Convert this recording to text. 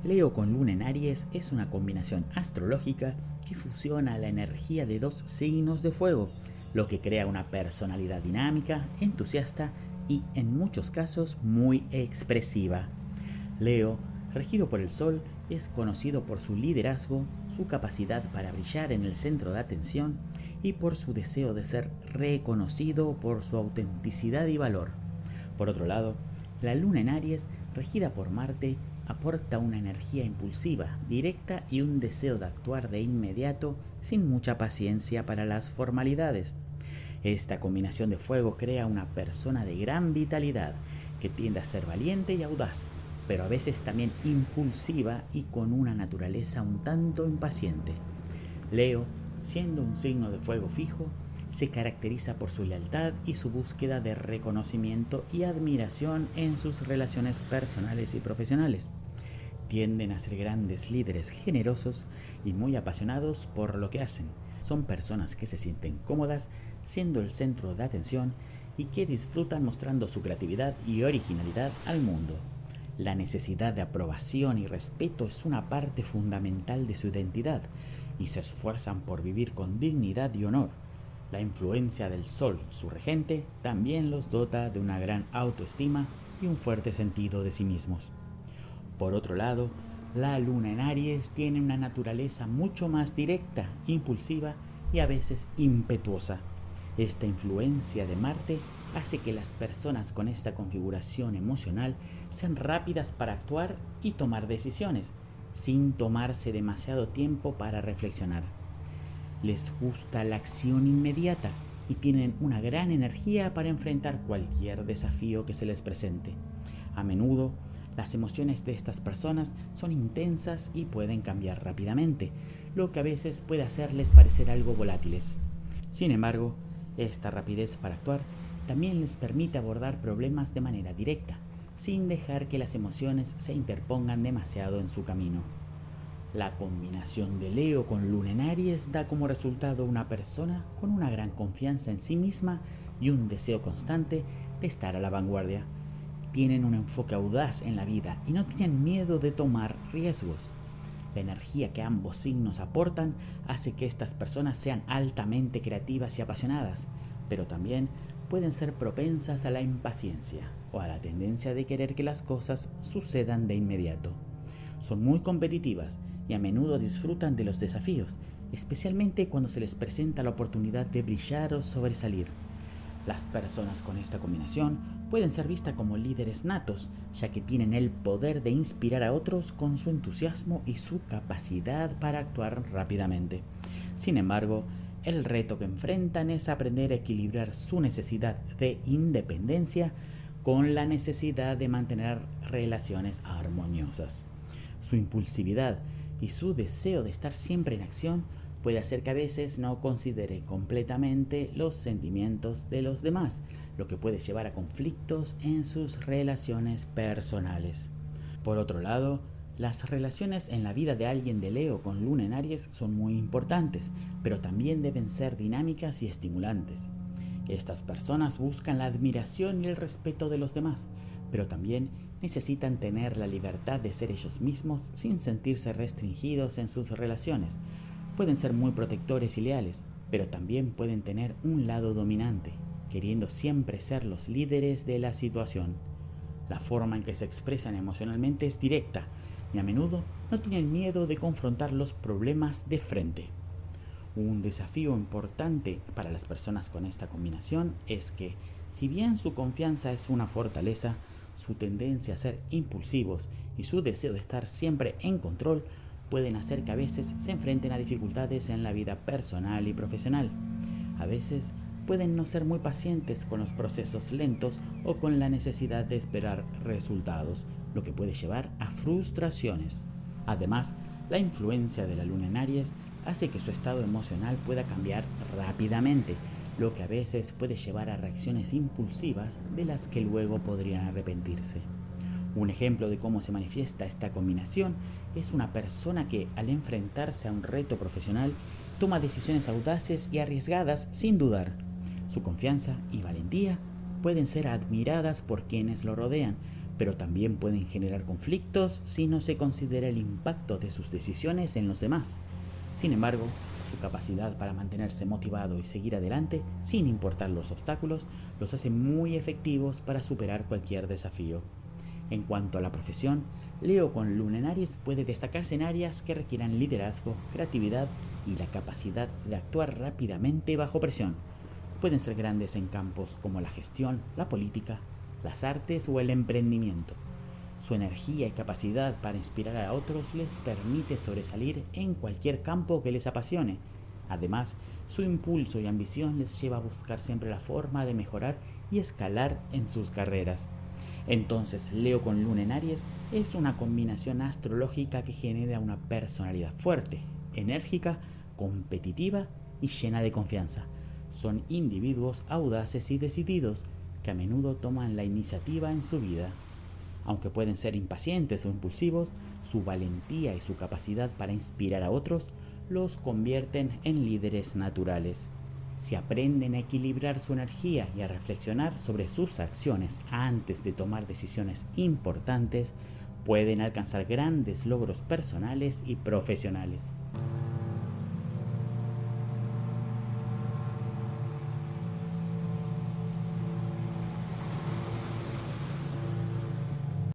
Leo con Luna en Aries es una combinación astrológica que fusiona la energía de dos signos de fuego, lo que crea una personalidad dinámica, entusiasta y en muchos casos muy expresiva. Leo, regido por el Sol, es conocido por su liderazgo, su capacidad para brillar en el centro de atención y por su deseo de ser reconocido por su autenticidad y valor. Por otro lado, la Luna en Aries, regida por Marte, aporta una energía impulsiva, directa y un deseo de actuar de inmediato sin mucha paciencia para las formalidades. Esta combinación de fuego crea una persona de gran vitalidad que tiende a ser valiente y audaz, pero a veces también impulsiva y con una naturaleza un tanto impaciente. Leo, siendo un signo de fuego fijo, se caracteriza por su lealtad y su búsqueda de reconocimiento y admiración en sus relaciones personales y profesionales. Tienden a ser grandes líderes generosos y muy apasionados por lo que hacen. Son personas que se sienten cómodas siendo el centro de atención y que disfrutan mostrando su creatividad y originalidad al mundo. La necesidad de aprobación y respeto es una parte fundamental de su identidad y se esfuerzan por vivir con dignidad y honor. La influencia del Sol, su regente, también los dota de una gran autoestima y un fuerte sentido de sí mismos. Por otro lado, la Luna en Aries tiene una naturaleza mucho más directa, impulsiva y a veces impetuosa. Esta influencia de Marte hace que las personas con esta configuración emocional sean rápidas para actuar y tomar decisiones, sin tomarse demasiado tiempo para reflexionar. Les gusta la acción inmediata y tienen una gran energía para enfrentar cualquier desafío que se les presente. A menudo, las emociones de estas personas son intensas y pueden cambiar rápidamente, lo que a veces puede hacerles parecer algo volátiles. Sin embargo, esta rapidez para actuar también les permite abordar problemas de manera directa, sin dejar que las emociones se interpongan demasiado en su camino. La combinación de Leo con Luna en Aries da como resultado una persona con una gran confianza en sí misma y un deseo constante de estar a la vanguardia. Tienen un enfoque audaz en la vida y no tienen miedo de tomar riesgos. La energía que ambos signos aportan hace que estas personas sean altamente creativas y apasionadas, pero también pueden ser propensas a la impaciencia o a la tendencia de querer que las cosas sucedan de inmediato. Son muy competitivas y a menudo disfrutan de los desafíos, especialmente cuando se les presenta la oportunidad de brillar o sobresalir. Las personas con esta combinación pueden ser vistas como líderes natos, ya que tienen el poder de inspirar a otros con su entusiasmo y su capacidad para actuar rápidamente. Sin embargo, el reto que enfrentan es aprender a equilibrar su necesidad de independencia con la necesidad de mantener relaciones armoniosas. Su impulsividad y su deseo de estar siempre en acción puede hacer que a veces no considere completamente los sentimientos de los demás, lo que puede llevar a conflictos en sus relaciones personales. Por otro lado, las relaciones en la vida de alguien de Leo con Luna en Aries son muy importantes, pero también deben ser dinámicas y estimulantes. Estas personas buscan la admiración y el respeto de los demás, pero también necesitan tener la libertad de ser ellos mismos sin sentirse restringidos en sus relaciones. Pueden ser muy protectores y leales, pero también pueden tener un lado dominante, queriendo siempre ser los líderes de la situación. La forma en que se expresan emocionalmente es directa y a menudo no tienen miedo de confrontar los problemas de frente. Un desafío importante para las personas con esta combinación es que, si bien su confianza es una fortaleza, su tendencia a ser impulsivos y su deseo de estar siempre en control pueden hacer que a veces se enfrenten a dificultades en la vida personal y profesional. A veces pueden no ser muy pacientes con los procesos lentos o con la necesidad de esperar resultados, lo que puede llevar a frustraciones. Además, la influencia de la Luna en Aries hace que su estado emocional pueda cambiar rápidamente, lo que a veces puede llevar a reacciones impulsivas de las que luego podrían arrepentirse. Un ejemplo de cómo se manifiesta esta combinación es una persona que, al enfrentarse a un reto profesional, toma decisiones audaces y arriesgadas sin dudar. Su confianza y valentía pueden ser admiradas por quienes lo rodean, pero también pueden generar conflictos si no se considera el impacto de sus decisiones en los demás. Sin embargo, su capacidad para mantenerse motivado y seguir adelante, sin importar los obstáculos, los hace muy efectivos para superar cualquier desafío. En cuanto a la profesión, Leo con Luna en Aries puede destacarse en áreas que requieran liderazgo, creatividad y la capacidad de actuar rápidamente bajo presión. Pueden ser grandes en campos como la gestión, la política, las artes o el emprendimiento. Su energía y capacidad para inspirar a otros les permite sobresalir en cualquier campo que les apasione. Además, su impulso y ambición les lleva a buscar siempre la forma de mejorar y escalar en sus carreras. Entonces, Leo con Luna en Aries es una combinación astrológica que genera una personalidad fuerte, enérgica, competitiva y llena de confianza. Son individuos audaces y decididos que a menudo toman la iniciativa en su vida. Aunque pueden ser impacientes o impulsivos, su valentía y su capacidad para inspirar a otros los convierten en líderes naturales. Si aprenden a equilibrar su energía y a reflexionar sobre sus acciones antes de tomar decisiones importantes, pueden alcanzar grandes logros personales y profesionales.